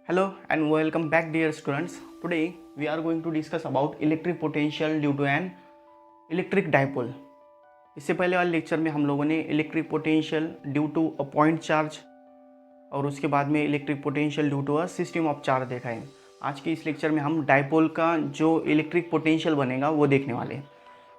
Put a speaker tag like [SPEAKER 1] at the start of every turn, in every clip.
[SPEAKER 1] Hello and welcome back dear students. Today we are going to discuss about electric potential due to an electric dipole. इससे पहले वाले lecture में हम लोगों ने electric potential due to a point charge और उसके बाद में electric potential due to a system of charge देखा है। आज के इस लेक्चर में हम डाइपोल का जो इलेक्ट्रिक पोटेंशियल बनेगा वो देखने वाले हैं।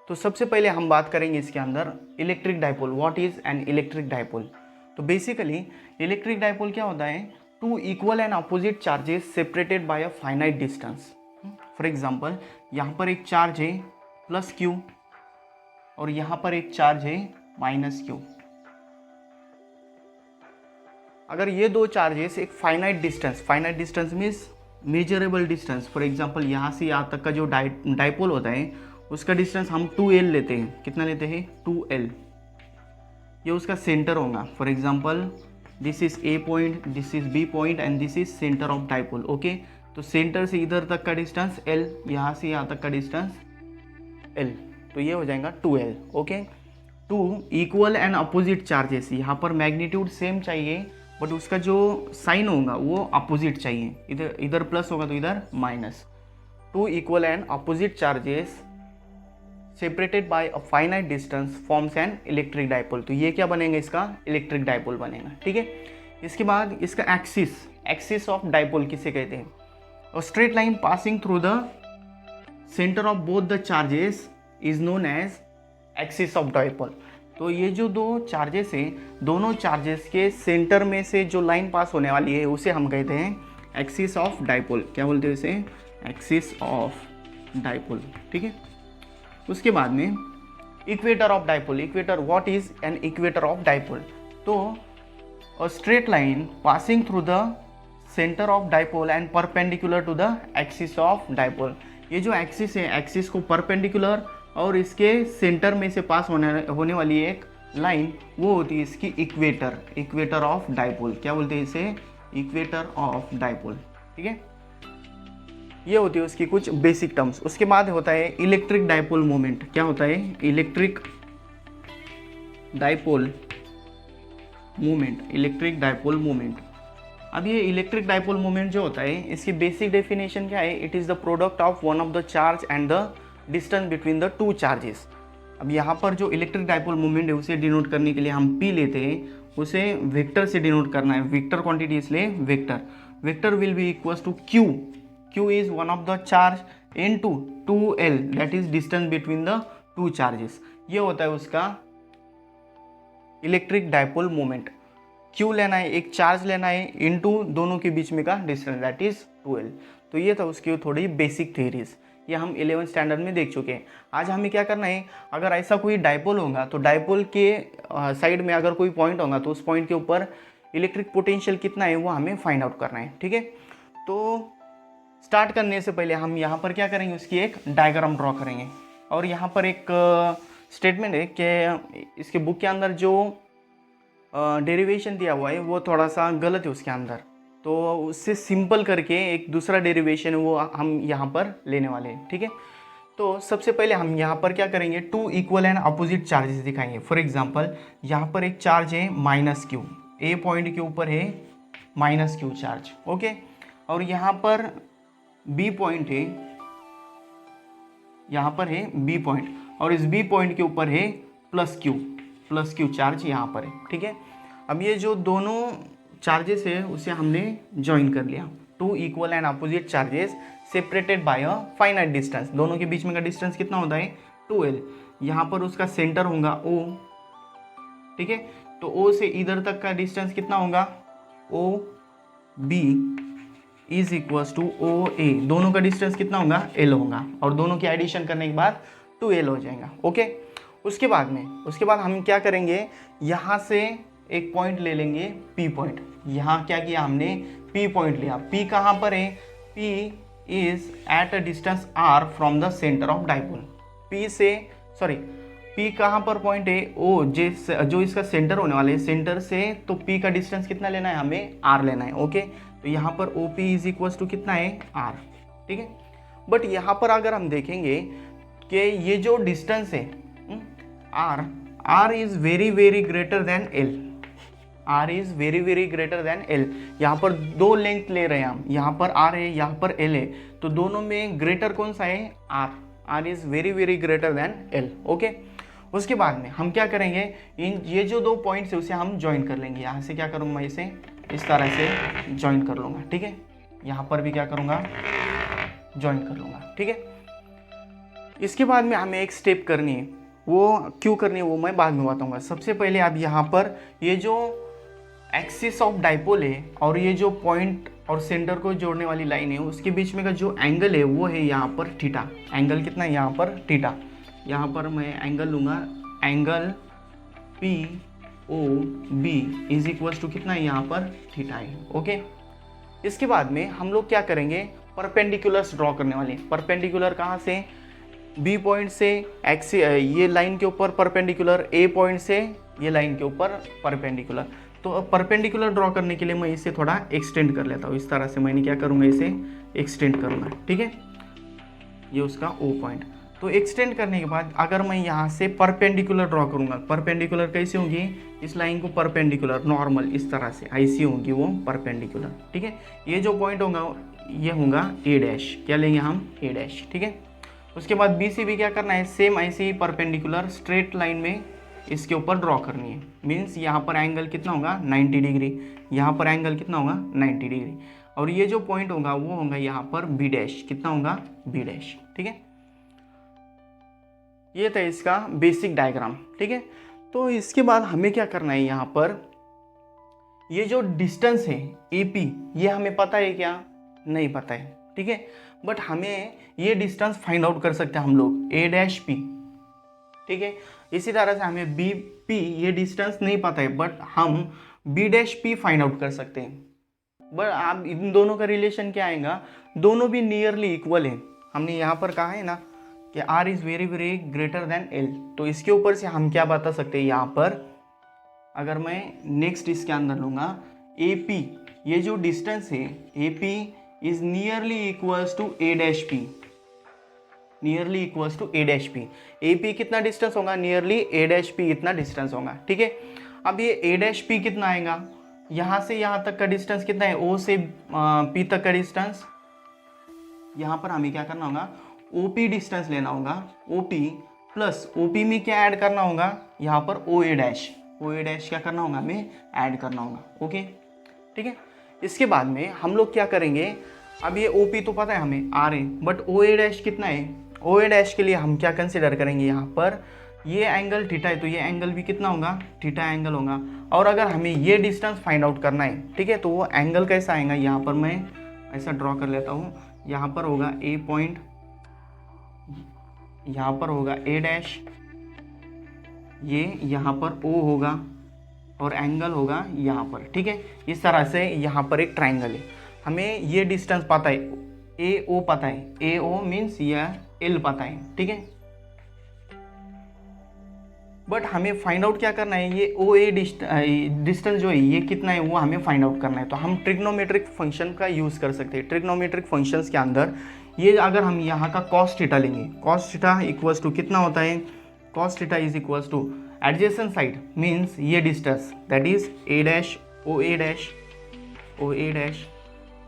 [SPEAKER 1] तो सबसे पहले हम बात करेंगे इसके अंदर electric dipole. What is an electric dipole? तो बेसिकली इलेक्ट्रिक डाइपोल क्या होता है? Two equal and opposite charges separated by a finite distance. For example यहाँ पर एक चार्ज है प्लस क्यू और यहाँ पर एक चार्ज है माइनस क्यू। अगर ये दो चार्जेस एक finite distance means measurable distance, for example यहाँ से यहाँ तक का जो डाइपोल होता है उसका डिस्टेंस हम 2L लेते हैं। कितना लेते हैं? 2L। ये उसका सेंटर होगा। For example this is A point, this is B point and this is centre of dipole. Okay, तो सेंटर से इधर तक का डिस्टेंस L, यहाँ से यहाँ तक का डिस्टेंस L, तो ये हो जाएगा 2L। Okay, two equal and opposite charges, यहाँ पर मैग्नीट्यूड सेम चाहिए बट उसका जो साइन होगा वो अपोजिट चाहिए। इधर प्लस होगा तो इधर minus. Two equal and opposite charges separated by a finite distance forms an electric dipole. तो ये क्या बनेगा? इसका इलेक्ट्रिक डाइपोल बनेगा। ठीक है, इसके बाद इसका एक्सिस ऑफ डाइपोल किसे कहते हैं? A straight line passing through the centre of both the charges is known as axis of dipole. तो ये जो दो चार्जेस है, दोनों चार्जेस के सेंटर में से जो लाइन पास होने वाली है उसे हम कहते हैं एक्सिस ऑफ डाइपोल। क्या बोलते हैं इसे? Axis of dipole. ठीक है, उसके बाद में equator of dipole. Equator, what is an equator of dipole? तो a straight line passing through the centre of dipole and perpendicular to the axis of dipole. ये जो एक्सिस है, एक्सिस को परपेंडिकुलर और इसके सेंटर में से पास होने वाली एक लाइन वो होती है इसकी इक्वेटर ऑफ डाइपोल। क्या बोलते हैं इसे? Equator of dipole. ठीक है, ये होती है उसकी कुछ बेसिक टर्म्स। उसके बाद होता है इलेक्ट्रिक डाइपोल मोमेंट। क्या होता है? Electric dipole moment. अब ये इलेक्ट्रिक डाइपोल मोमेंट जो होता है इसकी बेसिक डेफिनेशन क्या है? It is the product of one of the charge and the distance between the two charges. अब यहाँ पर जो इलेक्ट्रिक डाइपोल मोमेंट है उसे डिनोट करने के लिए हम P लेते हैं, उसे वेक्टर से डिनोट करना है। वेक्टर क्वांटिटी इसलिए vector will be equals to Q is one of the charge into 2L, that is distance between the two charges। ये होता है उसका इलेक्ट्रिक डाइपोल मोमेंट। Q लेना है, एक चार्ज लेना है, इनटू दोनों के बीच में का डिस्टेंस, दैट इज 2L। तो ये था उसकी थोड़ी बेसिक थ्योरीज, ये हम 11th स्टैंडर्ड में देख चुके हैं। आज हमें क्या करना है, अगर ऐसा कोई डाइपोल होगा तो डाइपोल के साइड में अगर कोई पॉइंट होगा तो उस पॉइंट के ऊपर इलेक्ट्रिक पोटेंशियल कितना है वो हमें फाइंड आउट करना है। ठीक है, तो स्टार्ट करने से पहले हम यहाँ पर क्या करेंगे, उसकी एक डायग्राम ड्रॉ करेंगे। और यहाँ पर एक स्टेटमेंट है कि इसके बुक के अंदर जो डेरिवेशन दिया हुआ है वो थोड़ा सा गलत है उसके अंदर, तो उससे सिंपल करके एक दूसरा डेरिवेशन है वो हम यहाँ पर लेने वाले हैं। ठीक है, तो सबसे पहले हम यहाँ पर क्या करेंगे, two equal and opposite charges दिखाएंगे। फॉर एग्जाम्पल यहाँ पर एक चार्ज है माइनस क्यू, ए पॉइंट के ऊपर है माइनस क्यू चार्ज। ओके, और यहाँ पर बी पॉइंट है, यहाँ पर है बी पॉइंट और इस बी पॉइंट के ऊपर है प्लस क्यू चार्ज यहाँ पर है। ठीक है, अब ये जो दोनों चार्जेस है उसे हमने ज्वाइन कर लिया। Two equal and opposite charges separated by a finite distance. दोनों के बीच में का डिस्टेंस कितना होता है? 2L। यहाँ पर उसका सेंटर होगा O। ठीक है, तो O से इधर तक का डिस्टेंस कितना होगा? OB is equals to OA। दोनों का डिस्टेंस कितना होगा? L होगा और दोनों की एडिशन करने के बाद 2L हो जाएगा। ओके, उसके बाद हम क्या करेंगे, यहाँ से एक पॉइंट ले लेंगे P पॉइंट। यहाँ क्या किया हमने? P पॉइंट लिया। P कहाँ पर है? P is at a distance R from the centre of dipole. P कहाँ पर पॉइंट है? O, जो इसका सेंटर होने वाले सेंटर से, तो P का डिस्टेंस कितना लेना है? हमें R लेना है। ओके, तो यहाँ पर OP इज इक्वल्स टू कितना है? R। ठीक है, बट यहाँ पर अगर हम देखेंगे कि ये जो डिस्टेंस है R is very very greater than L। R is very very greater than L. यहाँ पर दो लेंथ ले रहे हैं हम, यहाँ पर आर है, यहाँ पर एल है, तो दोनों में ग्रेटर कौन सा है? R. R is very very greater than L. Okay, उसके बाद में हम क्या करेंगे, इन ये जो दो पॉइंट्स है उसे हम ज्वाइन कर लेंगे। यहाँ से क्या करूँगा, मैं इसे इस तरह से ज्वाइन कर लूँगा, ठीक है। यहाँ पर भी क्या करूँगा, ज्वाइन कर लूँगा, ठीक है। इसके बाद में हमें एक स्टेप करनी है, वो क्यों करनी है वो मैं बाद में बताऊँगा। सबसे पहले आप यहाँ पर ये जो एक्सिस ऑफ डाइपोल है और ये जो पॉइंट और सेंटर को जोड़ने वाली लाइन है उसके बीच में का जो एंगल है वो है यहाँ पर थीटा। एंगल कितना है यहाँ पर? थीटा। यहाँ पर मैं एंगल लूँगा, angle P O B is equals to कितना है यहाँ पर? थीटा है। ओके, इसके बाद में हम लोग क्या करेंगे, परपेंडिकुलर्स ड्रॉ करने वाले। परपेंडिकुलर कहाँ से? बी पॉइंट से एक्स ये लाइन के ऊपर परपेंडिकुलर, ए पॉइंट से ये लाइन के ऊपर परपेंडिकुलर। तो परपेंडिकुलर ड्रॉ करने के लिए मैं इसे थोड़ा एक्सटेंड कर लेता हूँ। इस तरह से मैंने क्या करूँगा, इसे एक्सटेंड करूँगा, ठीक है। ये उसका ओ पॉइंट। तो एक्सटेंड करने के बाद अगर मैं यहाँ से परपेंडिकुलर ड्रॉ करूँगा, परपेंडिकुलर कैसे होंगी, इस लाइन को परपेंडिकुलर नॉर्मल इस तरह से ऐसी होंगी वो परपेंडिकुलर, ठीक है। ये जो पॉइंट होगा ये होगा ए डैश, क्या लेंगे हम? ए डैश, ठीक है। उसके बाद बी से भी क्या करना है, सेम ऐसे ही परपेंडिकुलर स्ट्रेट लाइन में इसके ऊपर ड्रॉ करनी है। मीन्स यहाँ पर एंगल कितना होगा? 90 डिग्री। यहाँ पर एंगल कितना होगा? 90 डिग्री। और ये जो पॉइंट होगा वो होगा यहाँ पर बी डैश, कितना होगा? बी डैश, ठीक है। ये था इसका बेसिक डायग्राम, ठीक है। तो इसके बाद हमें क्या करना है, यहाँ पर ये जो डिस्टेंस है AP, ये हमें पता है क्या? नहीं पता है, ठीक है। बट हमें ये डिस्टेंस फाइंड आउट कर सकते हैं हम लोग, A डैश P, ठीक है। इसी तरह से हमें BP ये डिस्टेंस नहीं पता है, बट हम B dash P find out कर सकते हैं। बट आप इन दोनों का रिलेशन क्या आएगा, दोनों भी नियरली इक्वल है। हमने यहाँ पर कहा है ना कि R is very very greater than L, तो इसके ऊपर से हम क्या बता सकते हैं, यहाँ पर अगर मैं नेक्स्ट इसके अंदर लूँगा AP, ये जो डिस्टेंस है AP is nearly equals to A dash P, nearly equals to A dash P। AP कितना डिस्टेंस होगा? नियरली A डैश P इतना डिस्टेंस होगा, ठीक है। अब ये A डैश P कितना आएगा, यहाँ से यहाँ तक का डिस्टेंस कितना है? O से P तक का डिस्टेंस। यहाँ पर हमें क्या करना होगा, OP डिस्टेंस लेना होगा, OP प्लस OP में क्या ऐड करना होगा, यहाँ पर OA डैश, OA डैश क्या करना होगा, हमें ऐड करना होगा। ओके, ठीक है। इसके बाद में हम लोग क्या करेंगे, अब ये OP तो पता है हमें R है, बट OA डैश कितना है? OA डैश के लिए हम क्या कंसिडर करेंगे, यहाँ पर ये एंगल थीटा है तो ये एंगल भी कितना होगा? थीटा एंगल होगा। और अगर हमें ये डिस्टेंस फाइंड आउट करना है, ठीक है, तो वो एंगल कैसा आएगा, यहाँ पर मैं ऐसा ड्रॉ कर लेता हूँ। यहाँ पर होगा A पॉइंट, यहाँ पर होगा A डैश, ये यहाँ पर O होगा और एंगल होगा यहाँ पर, ठीक है। इस तरह से यहाँ पर एक ट्राइंगल है। हमें ये डिस्टेंस पता है, AO पता है, AO मीन्स यह L पता है, ठीक है। बट हमें फाइंड आउट क्या करना है, ये OA डिस्टेंस जो है ये कितना है वो हमें फाइंड आउट करना है। तो हम ट्रिग्नोमेट्रिक फंक्शन का यूज़ कर सकते हैं। ट्रिग्नोमेट्रिक फंक्शंस के अंदर ये अगर हम यहाँ का कॉस थीटा लेंगे, कॉस थीटा इक्वल्स टू कितना होता है, cos theta is equals to adjacent side means ये distance that is A dash OA dash OA dash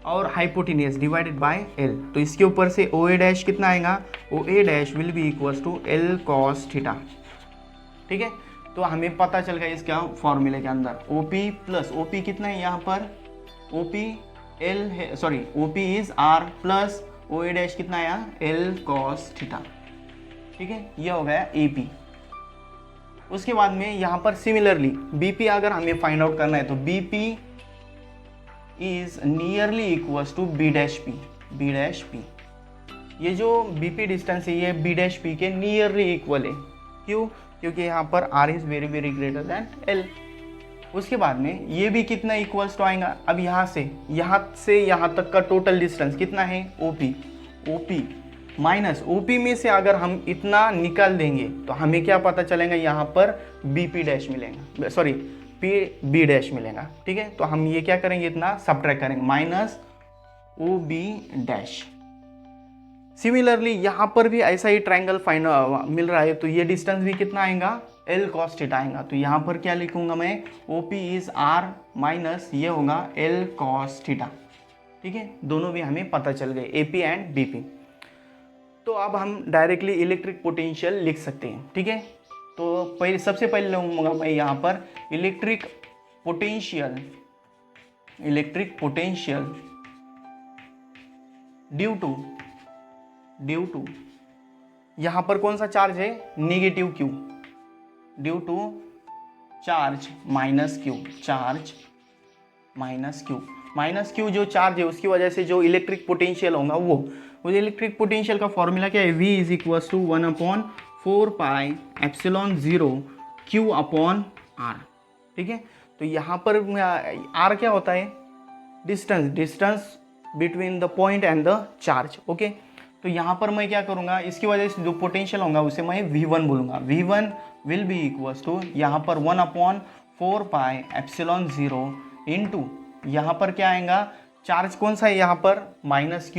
[SPEAKER 1] और हाइपोटेनियस डिवाइडेड बाय L। तो इसके ऊपर से OA डैश कितना आएगा, OA dash will be equals to L cos theta, ठीक है। तो हमें पता चल गया इसका फॉर्मूले के अंदर OP प्लस OP कितना है यहाँ पर, OP L है, sorry OP is R plus OA dash कितना आया, L कॉस थीटा, ठीक है। ये हो गया AP। उसके बाद में यहाँ पर सिमिलरली BP अगर हमें फाइंड आउट करना है तो BP is nearly equals to B dash P, B dash P। ये जो BP डिस्टेंस है ये B डैश P के नियरली इक्वल है। क्यों? क्योंकि यहाँ पर R is very very greater than L। उसके बाद में ये भी कितना इक्वल्स टू आएगा, अब यहाँ से यहाँ तक का टोटल डिस्टेंस कितना है, OP माइनस OP में से अगर हम इतना निकाल देंगे तो हमें क्या पता चलेगा, यहाँ पर BP डैश मिलेगा, सॉरी B डैश मिलेगा, ठीक है। तो हम ये क्या करेंगे, इतना सब्ट्रैक्ट करेंगे, माइनस OB डैश। सिमिलरली यहाँ पर भी ऐसा ही ट्रायंगल मिल रहा है, तो ये डिस्टेंस भी कितना आएगा, एल कॉस थीटा आएगा। तो यहाँ पर क्या लिखूंगा मैं, O P is R minus ये होगा एल कॉस थीटा। ठीक है, दोनों भी हमें पता चल गए, A P and B P. तो अब हम डायरेक्टली इलेक्ट्रिक पोटेंशियल लिख सकते हैं। ठीक है, तो सबसे पहले लूँगा मैं यहाँ पर इलेक्ट्रिक पोटेंशियल ड्यू टू यहाँ पर कौन सा चार्ज है, negative Q, due to charge minus Q जो चार्ज है उसकी वजह से जो इलेक्ट्रिक पोटेंशियल होगा वो इलेक्ट्रिक पोटेंशियल का फॉर्मूला क्या है, V is equal to 1/4 pi epsilon 0 Q upon R। ठीक है, तो यहाँ पर R क्या होता है, distance between the point and the charge. Okay, तो यहाँ पर मैं क्या करूँगा, इसकी वजह से जो पोटेंशियल होगा उसे मैं V1 बोलूँगा। V1 will be equals to यहाँ पर 1/4 पाई एप्सिलॉन 0 इंटू यहाँ पर क्या आएगा, चार्ज कौन सा है यहाँ पर, minus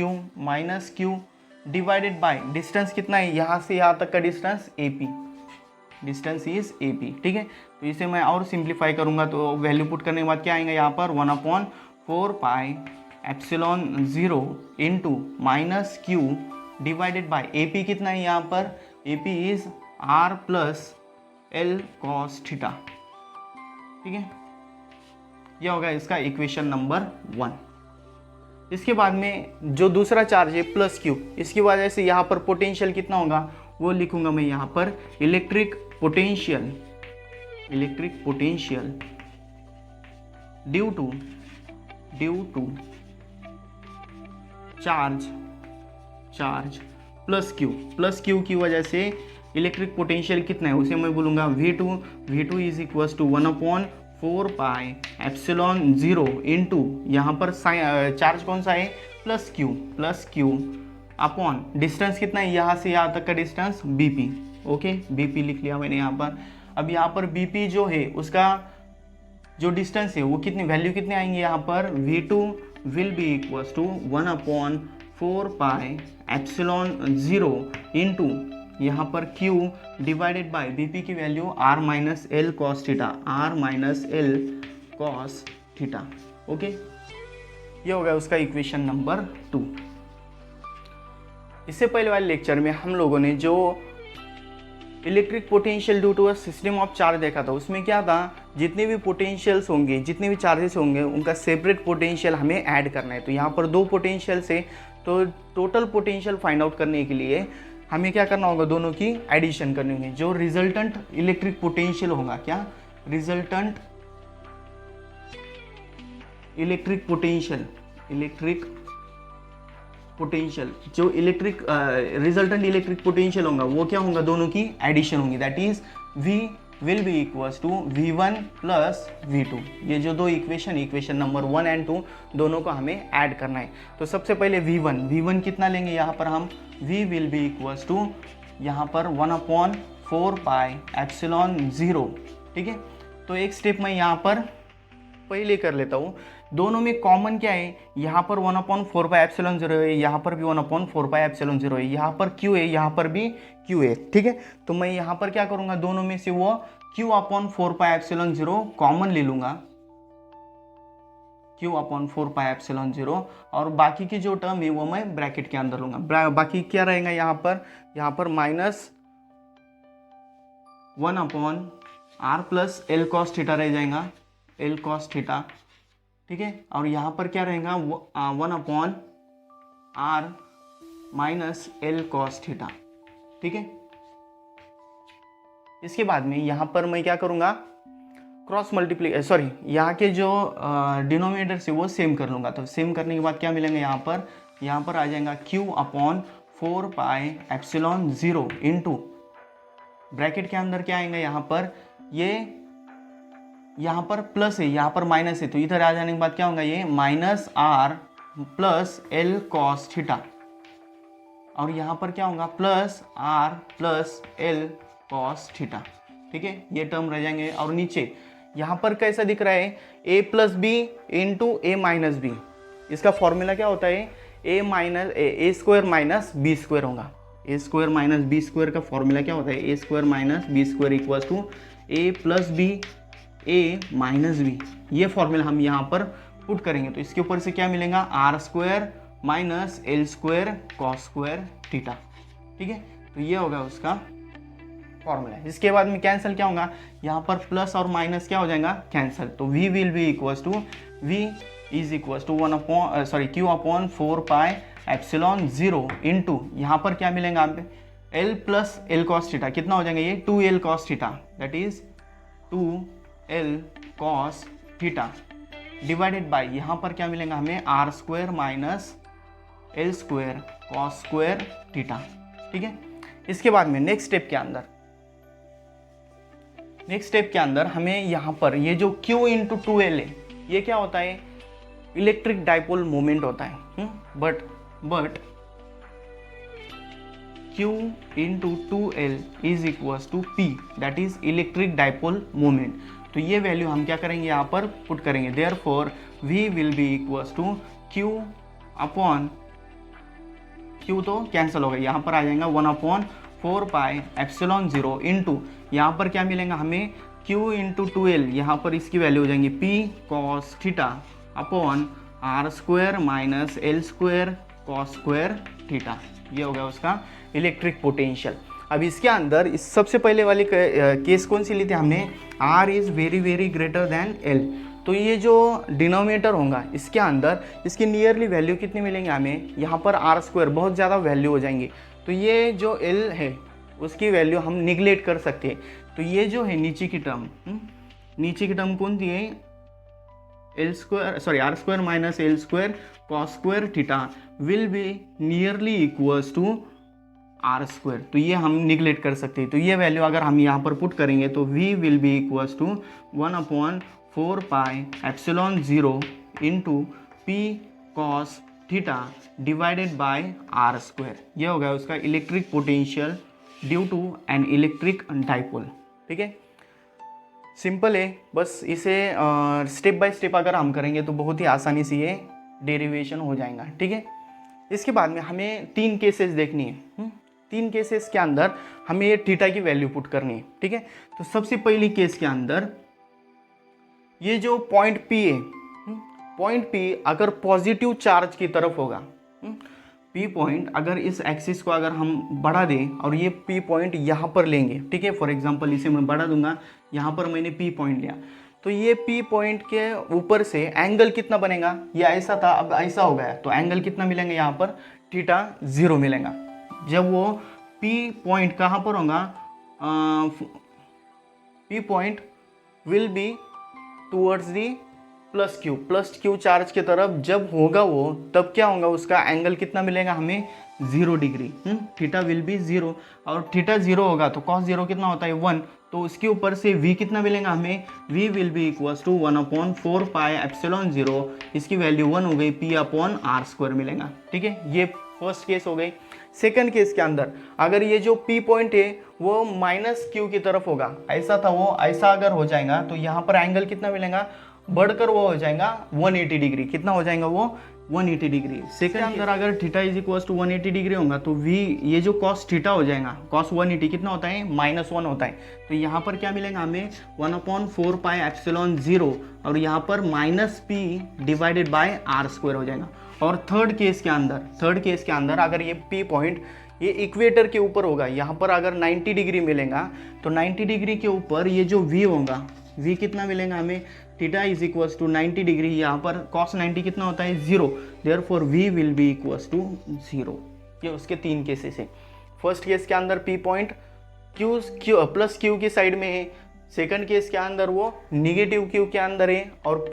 [SPEAKER 1] Q divided by distance कितना है, यहाँ से यहाँ तक का distance AP, distance is AP। ठीक है, तो इसे मैं और सिंप्लीफाई करूँगा तो वैल्यू पुट करने के बाद क्या आएगा यहाँ पर 1/4 pi epsilon 0 into minus Q divided by AP कितना है यहाँ पर, AP is R plus L cos theta. ठीक है, यह होगा इसका इक्वेशन नंबर 1। इसके बाद में जो दूसरा चार्ज है प्लस क्यू, इसकी वजह से यहाँ पर पोटेंशियल कितना होगा वो लिखूंगा मैं यहाँ पर electric potential due to charge plus Q की वजह से इलेक्ट्रिक पोटेंशियल कितना है उसे मैं बोलूँगा V2 is equal to 1/4 pi epsilon 0 into यहाँ पर चार्ज कौन सा है, प्लस क्यू अपॉन डिस्टेंस कितना है, यहाँ से यहाँ तक का डिस्टेंस BP। ओके, BP लिख लिया मैंने यहाँ पर। अब यहाँ पर BP जो है उसका जो डिस्टेंस है वो कितनी वैल्यू कितने आएंगे यहाँ पर, V2 will be equal to 1/4 pi epsilon 0 into यहाँ पर Q डिवाइडेड बाय BP की value R minus L cos theta. Okay, ये हो गया उसका इक्वेशन नंबर 2। इससे पहले वाले लेक्चर में हम लोगों ने जो electric potential due to a system of charge देखा था, उसमें क्या था, जितने भी पोटेंशियल्स होंगे, जितने भी चार्जेस होंगे उनका सेपरेट पोटेंशियल हमें ऐड करना है। तो यहाँ पर 2 पोटेंशियल्स है, तो टोटल पोटेंशियल फाइंड आउट करने के लिए हमें क्या करना होगा, दोनों की एडिशन करनी होगी। जो रिजल्टेंट इलेक्ट्रिक पोटेंशियल होगा, क्या रिजल्टेंट इलेक्ट्रिक पोटेंशियल जो रिजल्टेंट इलेक्ट्रिक पोटेंशियल होगा वो क्या होगा, दोनों की एडिशन होगी। That is V will be equals to V1 plus V2। ये जो 2 इक्वेशन नंबर 1 एंड 2 दोनों को हमें ऐड करना है। तो सबसे पहले V1 कितना लेंगे यहाँ पर हम, V will be equals to यहाँ पर 1/4 पाई एप्सिलॉन 0। ठीक है, तो एक स्टेप मैं यहाँ पर पहले कर लेता हूँ। दोनों में कॉमन क्या है, यहाँ पर 1/4 पाई एप्सिलॉन 0 है, यहाँ पर भी 1/4 पाई एप्सिलॉन 0 है, यहाँ पर Q है, यहाँ पर भी Q है। ठीक है, तो मैं यहाँ पर क्या करूँगा, दोनों में से वो Q/4 पाई एप्सिलॉन 0 कॉमन ले लूँगा, Q/4 पाई एप्सिलॉन 0, और बाकी की जो टर्म है वो मैं ब्रैकेट के अंदर लूँगा। बाकी क्या रहेगा यहाँ पर minus 1/R plus L cos theta रह जाएगा, L कॉस थीटा। ठीक है, और यहाँ पर क्या रहेगा, 1/R minus L cos theta. ठीक है, इसके बाद में यहाँ पर मैं क्या करूँगा, क्रॉस मल्टीप्लाई यहाँ के जो डिनोमिनेटर से वो सेम कर लूँगा। तो सेम करने के बाद क्या मिलेंगे, यहाँ पर आ जाएगा Q/4 पाई एप्सिलॉन 0 इंटू ब्रैकेट के अंदर क्या आएगा, यहाँ पर प्लस है, यहाँ पर माइनस है, तो इधर आ जाने के बाद क्या होगा, ये minus R plus L cos theta, और यहाँ पर क्या होगा, plus R plus L cos theta. ठीक है, ये टर्म रह जाएंगे। और नीचे यहाँ पर कैसा दिख रहा है, A plus B into A minus B. इसका फॉर्मूला क्या होता है, A square minus B square होगा। A square minus B square का फॉर्मूला क्या होता है, A square minus B square equals to A plus B A minus B. ये फॉर्मूला हम यहाँ पर पुट करेंगे तो इसके ऊपर से क्या मिलेगा, R square minus L square cos square theta. ठीक है, तो ये होगा उसका फॉर्मूला। इसके बाद में कैंसिल क्या होगा, यहाँ पर प्लस और माइनस क्या हो जाएगा, कैंसिल। तो v will be equals to v is equals to q upon 4 pi epsilon 0 into यहाँ पर क्या मिलेगा आप l plus L cos theta, कितना हो जाएगा ये 2l cos theta, that is 2l cos theta divided by यहाँ पर क्या मिलेगा हमें R square minus L square cos square theta. ठीक है, इसके बाद में नेक्स्ट स्टेप के अंदर हमें यहाँ पर ये जो Q इंटू 2L है, ये क्या होता है, इलेक्ट्रिक डाइपोल मोमेंट होता है। But Q into 2L is equals to P, that is electric dipole moment. तो ये वैल्यू हम क्या करेंगे, यहाँ पर पुट करेंगे। Therefore V will be equals to Q upon Q तो कैंसिल हो गया, यहाँ पर आ जाएगा 1/4 पाई एप्सिलॉन 0 इंटू यहाँ पर क्या मिलेगा हमें Q इंटू 2L, यहाँ पर इसकी वैल्यू हो जाएंगी P cos theta upon R square minus L square cos square theta. ये हो गया उसका इलेक्ट्रिक पोटेंशियल। अब इसके अंदर इस सबसे पहले वाली केस कौन सी ली थी हमने, R is very very greater than L। तो ये जो डिनोमिनेटर होगा इसके अंदर इसकी नियरली वैल्यू कितनी मिलेंगे हमें, यहाँ पर आर स्क्वायर बहुत ज़्यादा वैल्यू हो जाएंगी। तो ये जो L है उसकी वैल्यू हम निगलेक्ट कर सकते हैं। तो ये जो है नीचे की टर्म कौन सी है, R square minus L square cos square theta will be nearly equals to R square. तो ये हम निगलेक्ट कर सकते हैं। तो ये वैल्यू अगर हम यहाँ पर पुट करेंगे तो v will be equals to 1/4 pi epsilon 0 into P cos theta divided by R square. ये हो गया उसका electric potential due to an electric dipole. ठीक है, सिंपल है, बस इसे स्टेप बाय स्टेप अगर हम करेंगे तो बहुत ही आसानी से ये डेरिवेशन हो जाएगा। ठीक है, इसके बाद में हमें 3 केसेस देखनी है। 3 केसेस के अंदर हमें ये थीटा की वैल्यू पुट करनी है। ठीक है, तो सबसे पहली केस के अंदर ये जो पॉइंट P है, पॉइंट P अगर पॉजिटिव चार्ज की तरफ होगा, P पॉइंट अगर इस एक्सिस को अगर हम बढ़ा दें और ये P पॉइंट यहाँ पर लेंगे, ठीक है, फॉर एग्जांपल इसे मैं बढ़ा दूंगा, यहाँ पर मैंने P पॉइंट लिया, तो ये P पॉइंट के ऊपर से एंगल कितना बनेगा, ये ऐसा था अब ऐसा हो गया, तो एंगल कितना मिलेंगे यहाँ पर, थीटा 0 मिलेगा। जब वो P पॉइंट कहाँ पर होगा, P point will be towards the plus Q charge की तरफ जब होगा वो, तब क्या होगा, उसका एंगल कितना मिलेगा हमें 0 डिग्री। थीटा विल बी 0 और थीटा 0 होगा तो कॉस 0 कितना होता है 1, तो उसके ऊपर से v कितना मिलेगा हमें, v will be equals to 1/4 pi epsilon 0, इसकी वैल्यू 1 हो गई, p अपॉन आर स्क्वायर मिलेगा। ठीक है, ये फर्स्ट केस हो गई। सेकंड केस के अंदर अगर ये जो p पॉइंट है वो माइनस q की तरफ होगा, ऐसा था वो ऐसा अगर हो जाएगा तो यहाँ पर एंगल कितना मिलेगा, बढ़कर वो हो जाएगा 180 डिग्री, कितना हो जाएगा वो 180 डिग्री। सेकंड अंदर अगर theta is equals to 180 degree होगा तो v ये जो कॉस थीटा हो जाएगा, कॉस 180 कितना होता है -1 होता है, तो यहाँ पर क्या मिलेगा हमें 1/4 पाई एप्सिलॉन 0 और यहाँ पर -p divided by R square हो जाएगा। और थर्ड केस के अंदर अगर ये p पॉइंट ये इक्वेटर के ऊपर होगा, यहाँ पर अगर 90 डिग्री मिलेगा तो 90 डिग्री के ऊपर ये जो v होगा, v कितना मिलेगा हमें, theta is equals to 90 degree, यहाँ पर cos 90 कितना होता है 0, therefore v will be equals to 0। ये उसके 3 केसेस है। फर्स्ट केस के अंदर p point q plus q की साइड में है, सेकंड केस के अंदर वो निगेटिव q के अंदर है और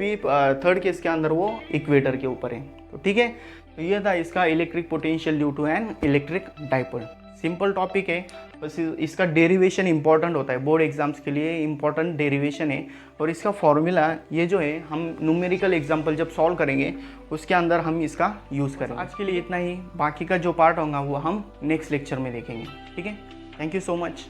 [SPEAKER 1] थर्ड केस के अंदर वो इक्वेटर के ऊपर है। तो ठीक है, तो ये था इसका electric potential due to an electric dipole. Simple topic है, बस इसका डेरिवेशन इंपॉर्टेंट होता है, बोर्ड एग्जाम्स के लिए इंपॉर्टेंट डेरिवेशन है। और इसका फॉर्मूला ये जो है हम न्यूमेरिकल एग्जाम्पल जब सॉल्व करेंगे उसके अंदर हम इसका यूज़ करेंगे। आज के लिए इतना ही, बाकी का जो पार्ट होगा वो हम नेक्स्ट लेक्चर में देखेंगे। ठीक है, थैंक यू सो मच।